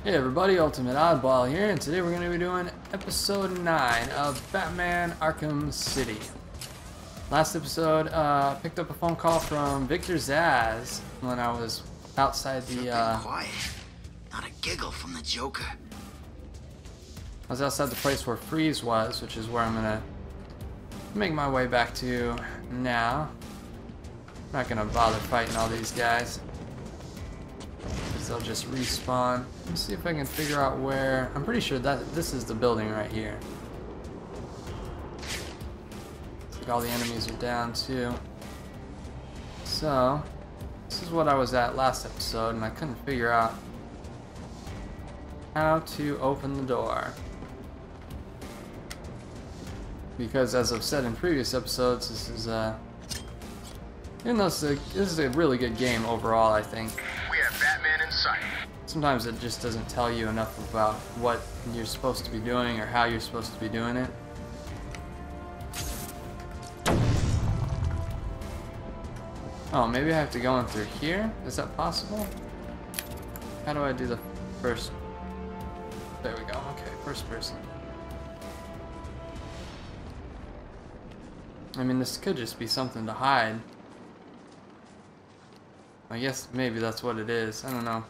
Hey everybody, Ultimate Oddball here, and today we're going to be doing episode 9 of Batman Arkham City. Last episode, picked up a phone call from Victor Zsasz when I was outside the, Quiet. Not a giggle from the Joker. I was outside the place where Freeze was, which is where I'm going to make my way back to now. I'm not going to bother fighting all these guys. They'll just respawn. Let's see if I can figure out where. I'm pretty sure that this is the building right here. Looks like all the enemies are down too. So, this is what I was at last episode, and I couldn't figure out how to open the door. Because as I've said in previous episodes, this is this is a really good game overall, I think. We have Batman in sight. Sometimes it just doesn't tell you enough about what you're supposed to be doing or how you're supposed to be doing it. Oh, maybe I have to go in through here? Is that possible? How do I do the first? There we go. Okay, first person. I mean, this could just be something to hide. I guess maybe that's what it is. I don't know.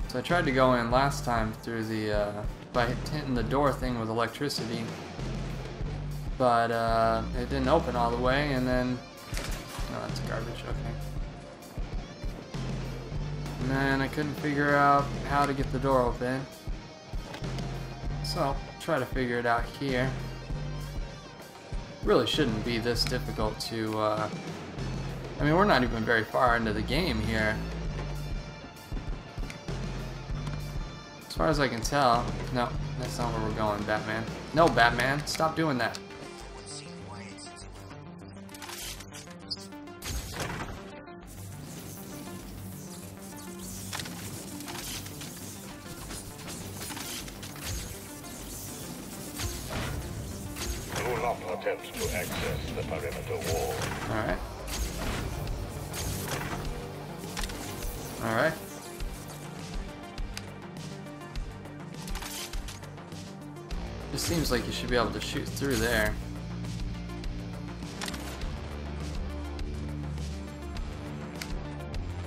So I tried to go in last time through the by hitting the door thing with electricity, but it didn't open all the way, and then no, that's garbage. Okay. And then I couldn't figure out how to get the door open, so try to figure it out here. Really shouldn't be this difficult to, I mean, we're not even very far into the game here. As far as I can tell. No, that's not where we're going, Batman. No, Batman, stop doing that. Do not attempt to access the perimeter wall. Alright. Alright. Just seems like you should be able to shoot through there.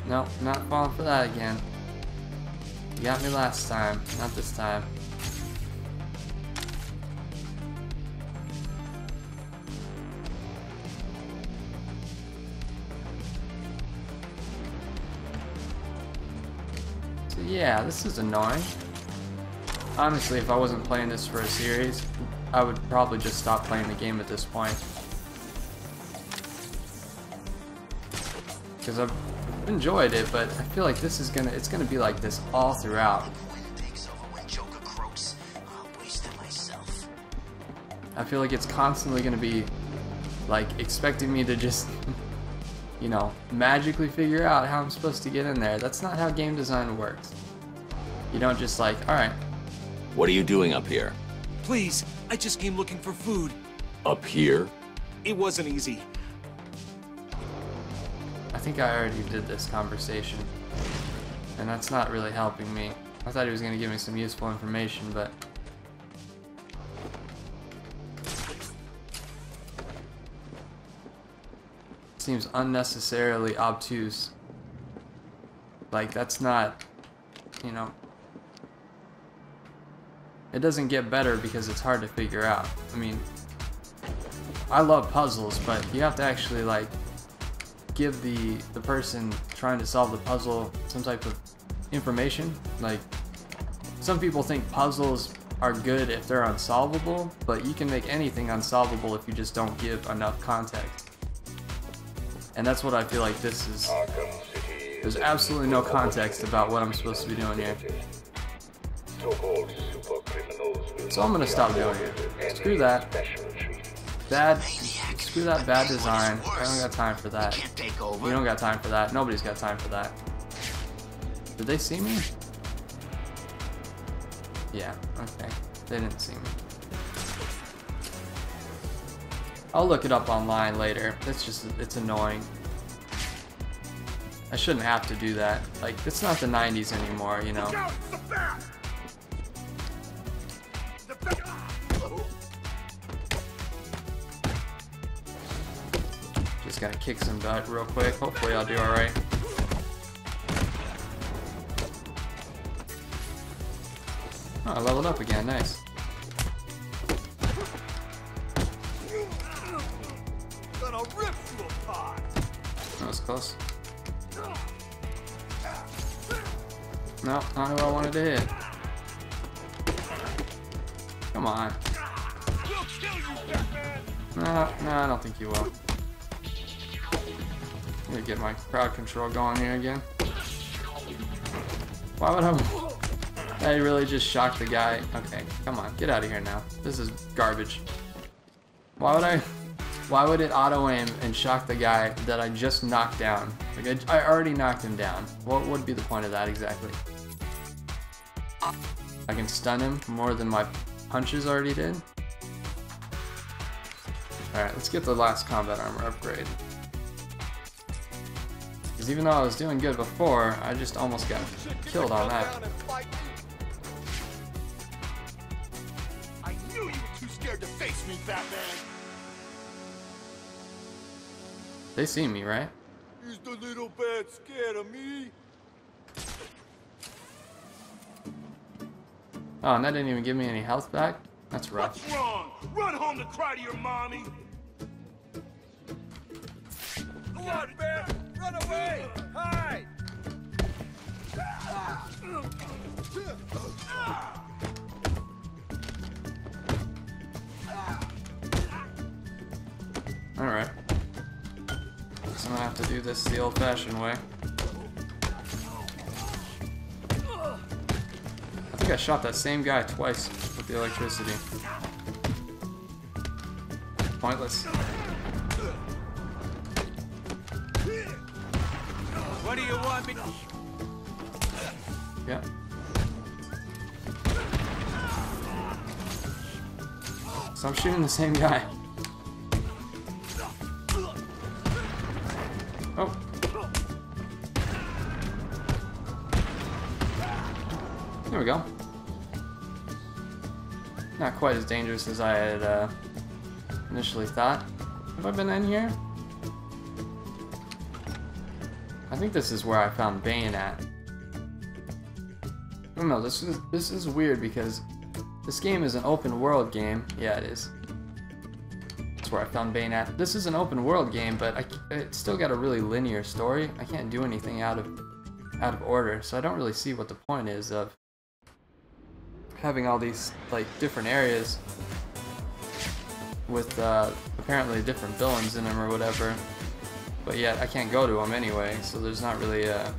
Nope, not falling for that again. You got me last time, not this time. So yeah, this is annoying. Honestly, if I wasn't playing this for a series, I would probably just stop playing the game at this point. Because I've enjoyed it, but I feel like this is it's gonna be like this all throughout. I feel like it's constantly gonna be like expecting me to just, you know, magically figure out how I'm supposed to get in there. That's not how game design works. You don't just like, alright. What are you doing up here? Please, I just came looking for food. Up here? It wasn't easy. I think I already did this conversation, and that's not really helping me. I thought he was going to give me some useful information, but it seems unnecessarily obtuse. Like, that's not, you know, it doesn't get better because it's hard to figure out. I mean, I love puzzles, but you have to actually like give the person trying to solve the puzzle some type of information. Like, some people think puzzles are good if they're unsolvable, but you can make anything unsolvable if you just don't give enough context. And that's what I feel like this is. Arkham City. There's absolutely no context about what I'm supposed to be doing here. So-called super criminals will So I'm gonna stop doing it. Screw that. Screw that bad design. I don't got time for that. You don't got time for that. Nobody's got time for that. Did they see me? Yeah, okay. They didn't see me. I'll look it up online later. It's annoying. I shouldn't have to do that. Like, it's not the 90s anymore, you know. Just gotta kick some butt real quick. Hopefully I'll do alright. Oh, I leveled up again. Nice. That was close. No, not who I wanted to hit. Come on. No, I don't think you will. I'm gonna get my crowd control going here again. Why would I really just shocked the guy? Okay, come on, get out of here now. This is garbage. Why would it auto aim and shock the guy that I just knocked down? Like I already knocked him down. What would be the point of that exactly? I can stun him more than my punches already did. Alright, let's get the last combat armor upgrade. Because even though I was doing good before, I just almost got killed on that. I knew you were too scared to face me, Batman. They see me, right? Is the little bat scared of me? Oh, and that didn't even give me any health back? That's rough. What's wrong? Run home to cry to your mommy. Come on, Bat! Run away! Hide! Alright. So I'm gonna have to do this the old-fashioned way. I think I shot that same guy twice with the electricity. Pointless. What do you want me? Yeah. So I'm shooting the same guy. Oh. There we go. Not quite as dangerous as I had initially thought. Have I been in here? I think this is where I found Bane at. I don't know, this is weird because this game is an open world game. Yeah, it is. That's where I found Bane at. This is an open world game, but it's still got a really linear story. I can't do anything out of order, so I don't really see what the point is of having all these like different areas with apparently different villains in them or whatever. But yet I can't go to them anyway, so there's not really a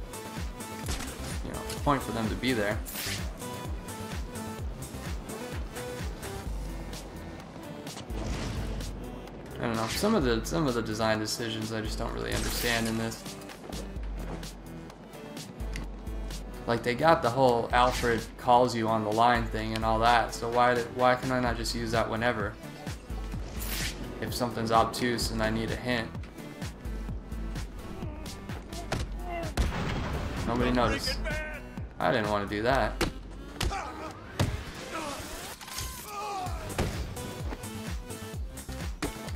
point for them to be there. I don't know. Some of the design decisions I just don't really understand in this. Like they got the whole Alfred calls you on the line thing and all that. So why can I not just use that whenever? If something's obtuse and I need a hint. Nobody noticed. I didn't want to do that.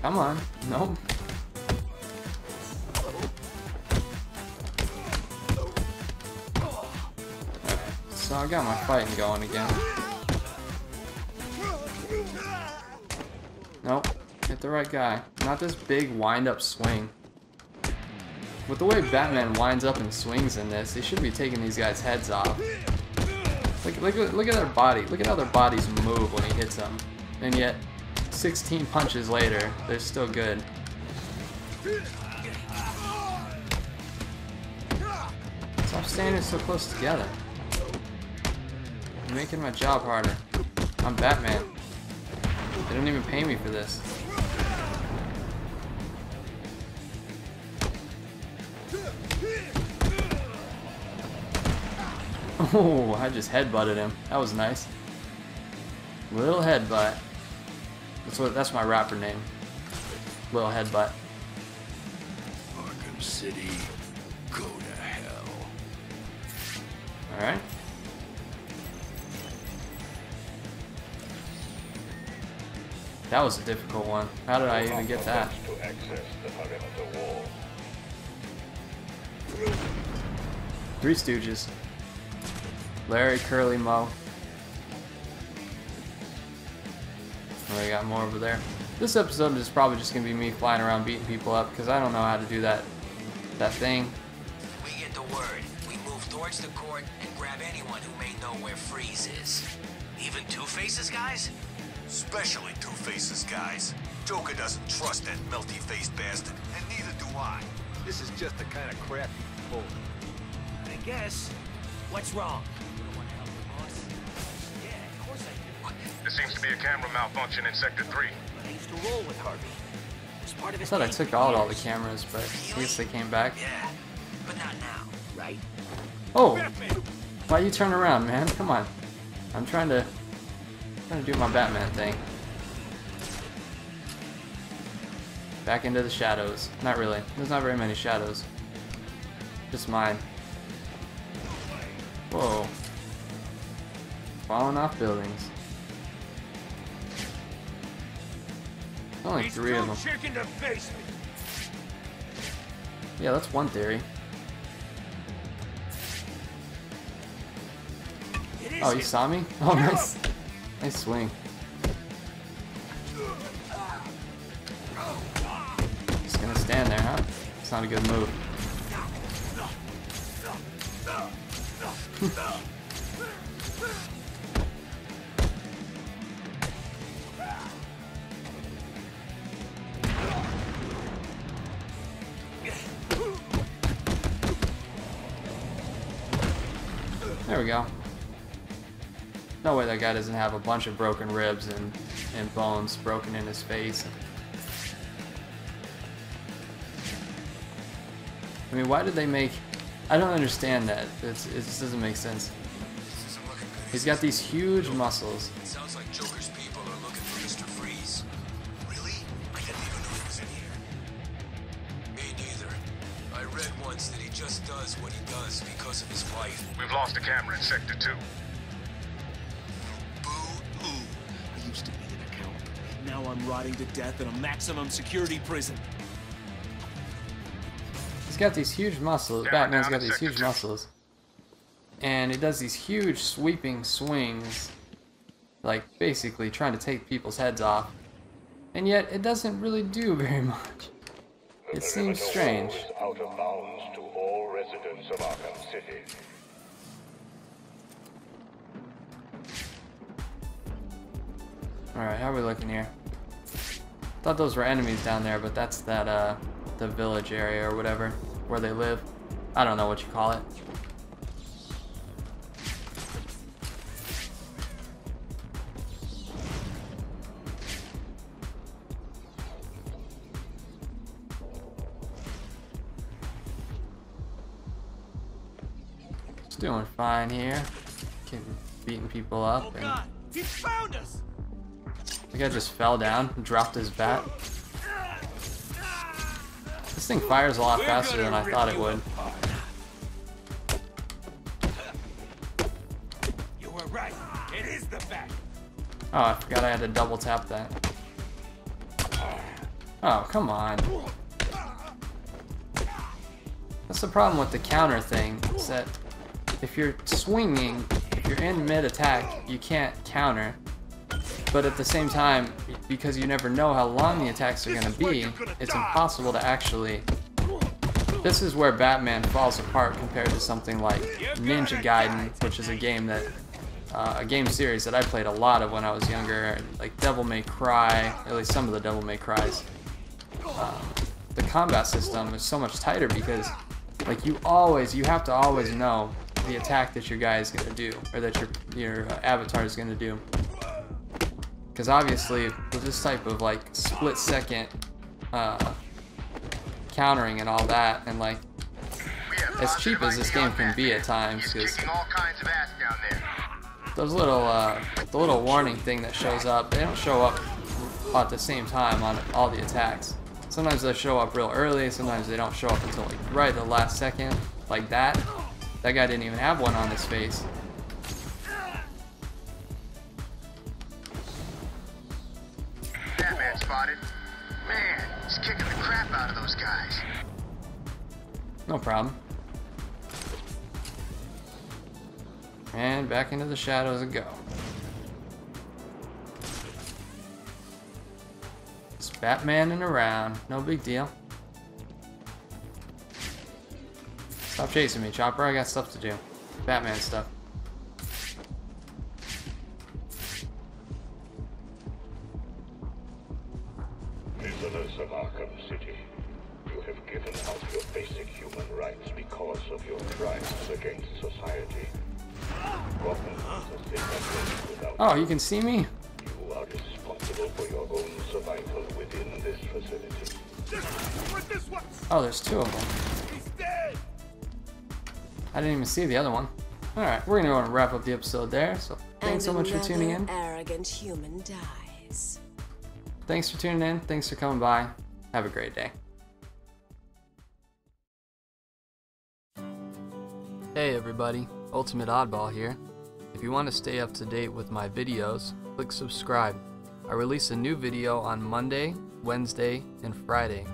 Come on. Nope. Okay. So I got my fighting going again. Nope. Hit the right guy. Not this big wind-up swing. With the way Batman winds up and swings in this, they should be taking these guys' heads off. Look at their body. Look at how their bodies move when he hits them. And yet, 16 punches later, they're still good. Stop standing so close together. You're making my job harder. I'm Batman. They don't even pay me for this. Oh, I just headbutted him. That was nice. Little headbutt. That's my rapper name. Little headbutt. Arkham City. Go to hell. Alright. That was a difficult one. How did I even get that? To access the perimeter wall. Three Stooges. Larry, Curly, Moe. Oh, we got more over there. This episode is probably just gonna be me flying around beating people up because I don't know how to do that thing. We get the word. We move towards the court and grab anyone who may know where Freeze is. Even Two-Face's guys? Especially Two-Face's guys. Joker doesn't trust that melty-faced bastard, and neither do I. This is just the kind of crap you pull. I guess. What's wrong? You don't want to help the boss? Yeah, of course I do. There seems to be a camera malfunction in Sector 3. But I used to roll with Harvey. It was part of I his thought I game took for out all the years. cameras, but I guess they came back. Yeah, but not now, right? Oh! Why you turn around, man? Come on. I'm trying to do my Batman thing. Back into the shadows. Not really. There's not very many shadows. Just mine. Whoa. Falling off buildings. Only three of them. Chicken to face me. Yeah, that's one theory. Oh, you saw me? Oh, nice. Nice swing. Just gonna stand there, huh? It's not a good move. There we go. No way that guy doesn't have a bunch of broken ribs and bones broken in his face. I mean, why did they make... I don't understand that. It just doesn't make sense. This isn't looking good. He's got these huge muscles. It sounds like Joker's people are looking for Mr. Freeze. Really? I didn't even know he was in here. Me neither. I read once that he just does what he does because of his wife. We've lost a camera in Sector 2. Boo-hoo. I used to be an accountant. Now I'm rotting to death in a maximum security prison. He's got these huge muscles. Batman's got these huge muscles. And he does these huge sweeping swings. Like, basically trying to take people's heads off. And yet, it doesn't really do very much. It seems strange. Out of bounds to all residents of Arkham City. Alright, how are we looking here? Thought those were enemies down there, but that's that, the village area or whatever, where they live. I don't know what you call it. It's doing fine here. Beating people up. And God, he found us! the guy just fell down and dropped his bat. This thing fires a lot faster than I thought it would. You were right. It is the bat. Oh, I forgot I had to double tap that. Oh, come on. That's the problem with the counter thing, is that if you're swinging, if you're in mid-attack, you can't counter. But at the same time, because you never know how long the attacks are going to be, it's impossible to actually... This is where Batman falls apart compared to something like Ninja Gaiden, which is a game that... a game series that I played a lot of when I was younger, like Devil May Cry, at least some of the Devil May Cries. The combat system is so much tighter because, like, you have to always know the attack that your guy is going to do, or that your avatar is going to do. Because obviously, with this type of like split-second countering and all that, and like as cheap as this game can be at times, because those little the little warning thing that shows up, they don't show up at the same time on all the attacks. Sometimes they show up real early, sometimes they don't show up until like right at the last second, like that. That guy didn't even have one on his face. Batman spotted. Man, he's kicking the crap out of those guys. No problem. And back into the shadows and go. Just Batmaning around, no big deal. Stop chasing me, Chopper. I got stuff to do. Batman stuff. Prisoners of Arkham City, you have given up your basic human rights because of your crimes against society. Oh, you can see me? You are responsible for your own survival within this facility. Oh, there's two of them. I didn't even see the other one. Alright, we're gonna go and wrap up the episode there, so thanks so much for tuning in. Arrogant human dies. Thanks for tuning in, thanks for coming by. Have a great day. Hey everybody, Ultimate Oddball here. If you want to stay up to date with my videos, click subscribe. I release a new video on Monday, Wednesday, and Friday.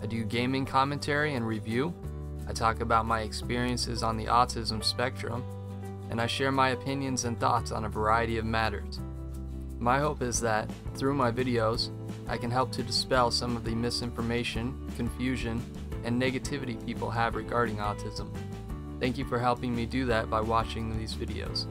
I do gaming commentary and review. I talk about my experiences on the autism spectrum, and I share my opinions and thoughts on a variety of matters. My hope is that, through my videos, I can help to dispel some of the misinformation, confusion, and negativity people have regarding autism. Thank you for helping me do that by watching these videos.